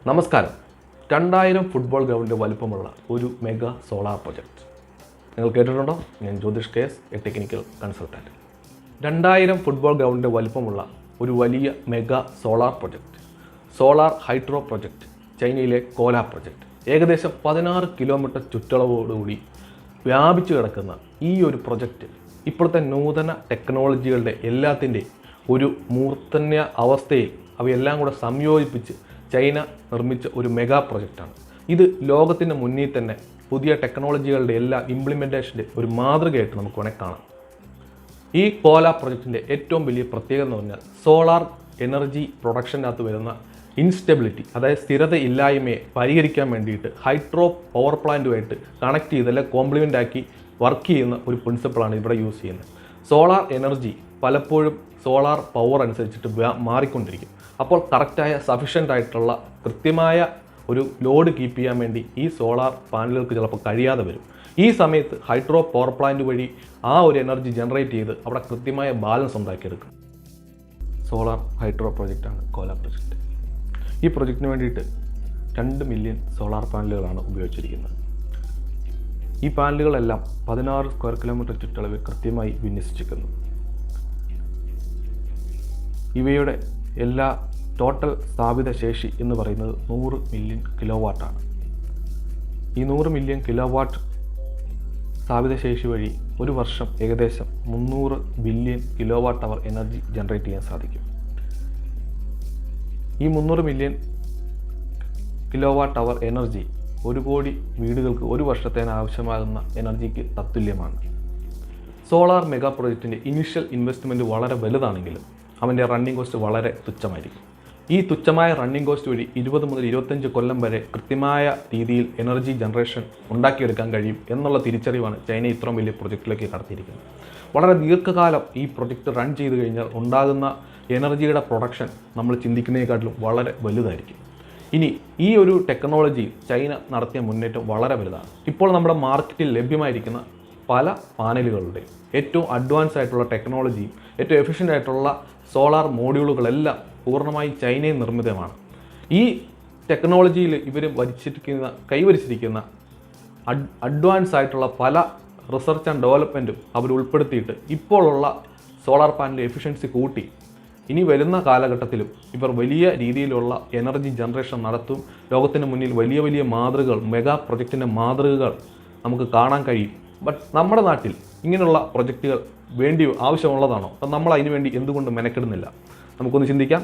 നമസ്കാരം. 2000 ഫുട്ബോൾ ഗ്രൗണ്ടിൻ്റെ വലിപ്പമുള്ള ഒരു മെഗാ സോളാർ പ്രൊജക്റ്റ് നിങ്ങൾ കേട്ടിട്ടുണ്ടോ? ഞാൻ Jyothish KS, a technical consultant. 2000 football ഗ്രൗണ്ടിൻ്റെ വലിപ്പമുള്ള ഒരു വലിയ mega solar project, solar hydro project, ചൈനയിലെ കോല പ്രൊജക്റ്റ്. ഏകദേശം 16 കിലോമീറ്റർ ചുറ്റളവോടുകൂടി വ്യാപിച്ചു കിടക്കുന്ന ഈ ഒരു പ്രൊജക്റ്റ് ഇപ്പോഴത്തെ നൂതന ടെക്നോളജികളുടെ എല്ലാത്തിൻ്റെയും ഒരു മൂർധന്യ അവസ്ഥയിൽ അവയെല്ലാം കൂടെ സംയോജിപ്പിച്ച് ചൈന നിർമ്മിച്ച ഒരു മെഗാ പ്രൊജക്റ്റാണ്. ഇത് ലോകത്തിൻ്റെ മുന്നിൽ തന്നെ പുതിയ ടെക്നോളജികളുടെ എല്ലാ ഇംപ്ലിമെൻറ്റേഷൻ്റെ ഒരു മാതൃകയായിട്ട് നമുക്ക് വേണമെങ്കിൽ കാണാം. ഈ കോല പ്രൊജക്റ്റിൻ്റെ ഏറ്റവും വലിയ പ്രത്യേകത എന്ന് പറഞ്ഞാൽ സോളാർ എനർജി പ്രൊഡക്ഷനകത്ത് വരുന്ന ഇൻസ്റ്റെബിലിറ്റി, അതായത് സ്ഥിരതയില്ലായ്മയെ പരിഹരിക്കാൻ വേണ്ടിയിട്ട് ഹൈഡ്രോ പവർ പ്ലാന്റുമായിട്ട് കണക്ട് ചെയ്ത് അല്ലെങ്കിൽ കോംപ്ലിമെൻ്റ് ആക്കി വർക്ക് ചെയ്യുന്ന ഒരു പ്രിൻസിപ്പിളാണ് ഇവിടെ യൂസ് ചെയ്യുന്നത്. സോളാർ എനർജി പലപ്പോഴും സോളാർ പവർ അനുസരിച്ചിട്ട് മാറിക്കൊണ്ടിരിക്കും. അപ്പോൾ കറക്റ്റായ സഫിഷ്യൻ്റ് ആയിട്ടുള്ള കൃത്യമായ ഒരു ലോഡ് കീപ്പ് ചെയ്യാൻ വേണ്ടി ഈ സോളാർ പാനലുകൾക്ക് ചിലപ്പോൾ കഴിയാതെ വരും. ഈ സമയത്ത് ഹൈഡ്രോ പവർ പ്ലാന്റ് വഴി ആ ഒരു എനർജി ജനറേറ്റ് ചെയ്ത് അവിടെ കൃത്യമായ ബാലൻസ് ഉണ്ടാക്കിയെടുക്കും. സോളാർ ഹൈഡ്രോ പ്രൊജക്റ്റാണ് കോല പ്രൊജക്റ്റ്. ഈ പ്രൊജക്റ്റിന് വേണ്ടിയിട്ട് 2 മില്യൺ സോളാർ പാനലുകളാണ് ഉപയോഗിച്ചിരിക്കുന്നത്. ഈ പാനലുകളെല്ലാം 16 സ്ക്വയർ കിലോമീറ്റർ ചുറ്റളവിൽ കൃത്യമായി വിന്യസിച്ചിരിക്കുന്നു. ഇവയുടെ എല്ലാ ടോട്ടൽ സ്ഥാപിത ശേഷി എന്ന് പറയുന്നത് 100 മില്യൺ കിലോവാട്ടാണ്. ഈ 100 മില്യൺ കിലോവാട്ട് സ്ഥാപിത ശേഷി വഴി ഒരു വർഷം ഏകദേശം 300 ബില്യൺ കിലോവാട്ട് അവർ എനർജി ജനറേറ്റ് ചെയ്യാൻ സാധിക്കും. ഈ 300 മില്യൺ കിലോവാട്ട് അവർ എനർജി 1 കോടി വീടുകൾക്ക് ഒരു വർഷത്തേന് ആവശ്യമാകുന്ന എനർജിക്ക് തത്തുല്യമാണ്. സോളാർ മെഗാ പ്രൊജക്റ്റിൻ്റെ ഇനിഷ്യൽ ഇൻവെസ്റ്റ്മെൻറ്റ് വളരെ വലുതാണെങ്കിലും അവൻ്റെ റണ്ണിങ് കോസ്റ്റ് വളരെ തുച്ഛമായിരിക്കും. ഈ തുച്ഛമായ റണ്ണിങ് കോസ്റ്റ് വഴി 20 മുതൽ 25 കൊല്ലം വരെ കൃത്യമായ രീതിയിൽ എനർജി ജനറേഷൻ ഉണ്ടാക്കിയെടുക്കാൻ കഴിയും എന്നുള്ള തിരിച്ചറിവാണ് ചൈന ഇത്രയും വലിയ പ്രൊജക്റ്റിലേക്ക് കടത്തിയിരിക്കുന്നത്. വളരെ ദീർഘകാലം ഈ പ്രൊജക്റ്റ് റൺ ചെയ്ത് കഴിഞ്ഞാൽ ഉണ്ടാകുന്ന എനർജിയുടെ പ്രൊഡക്ഷൻ നമ്മൾ ചിന്തിക്കുന്നതിനെക്കാട്ടിലും വളരെ വലുതായിരിക്കും. ഇനി ഈ ഒരു ടെക്നോളജി ചൈന നടത്തിയ മുന്നേറ്റം വളരെ വലുതാണ്. ഇപ്പോൾ നമ്മുടെ മാർക്കറ്റിൽ ലഭ്യമായിരിക്കുന്ന പല പാനലുകളുടെ ഏറ്റവും അഡ്വാൻസ് ആയിട്ടുള്ള ടെക്നോളജിയും ഏറ്റവും എഫിഷ്യൻ്റ് ആയിട്ടുള്ള സോളാർ മോഡ്യൂളുകളെല്ലാം പൂർണ്ണമായി ചൈനയിൽ നിർമ്മിതമാണ്. ഈ ടെക്നോളജിയിൽ ഇവർ കൈവരിച്ചിരിക്കുന്ന അഡ്വാൻസ് ആയിട്ടുള്ള പല റിസർച്ച് ആൻഡ് ഡെവലപ്മെൻറ്റും അവർ ഉൾപ്പെടുത്തിയിട്ട് ഇപ്പോഴുള്ള സോളാർ പാനൽ എഫിഷ്യൻസി കൂട്ടി ഇനി വരുന്ന കാലഘട്ടത്തിലും ഇവർ വലിയ രീതിയിലുള്ള എനർജി ജനറേഷൻ നടത്തും. ലോകത്തിന് മുന്നിൽ വലിയ വലിയ മാതൃകകൾ, മെഗാ പ്രൊജക്റ്റിൻ്റെ മാതൃകകൾ നമുക്ക് കാണാൻ കഴിയും. ബട്ട് നമ്മുടെ നാട്ടിൽ ഇങ്ങനെയുള്ള പ്രൊജക്റ്റുകൾ ആവശ്യമുള്ളതാണോ? അപ്പം നമ്മൾ അതിനു വേണ്ടി എന്തുകൊണ്ട് മെനക്കെടുന്നില്ല? നമുക്കൊന്ന് ചിന്തിക്കാം.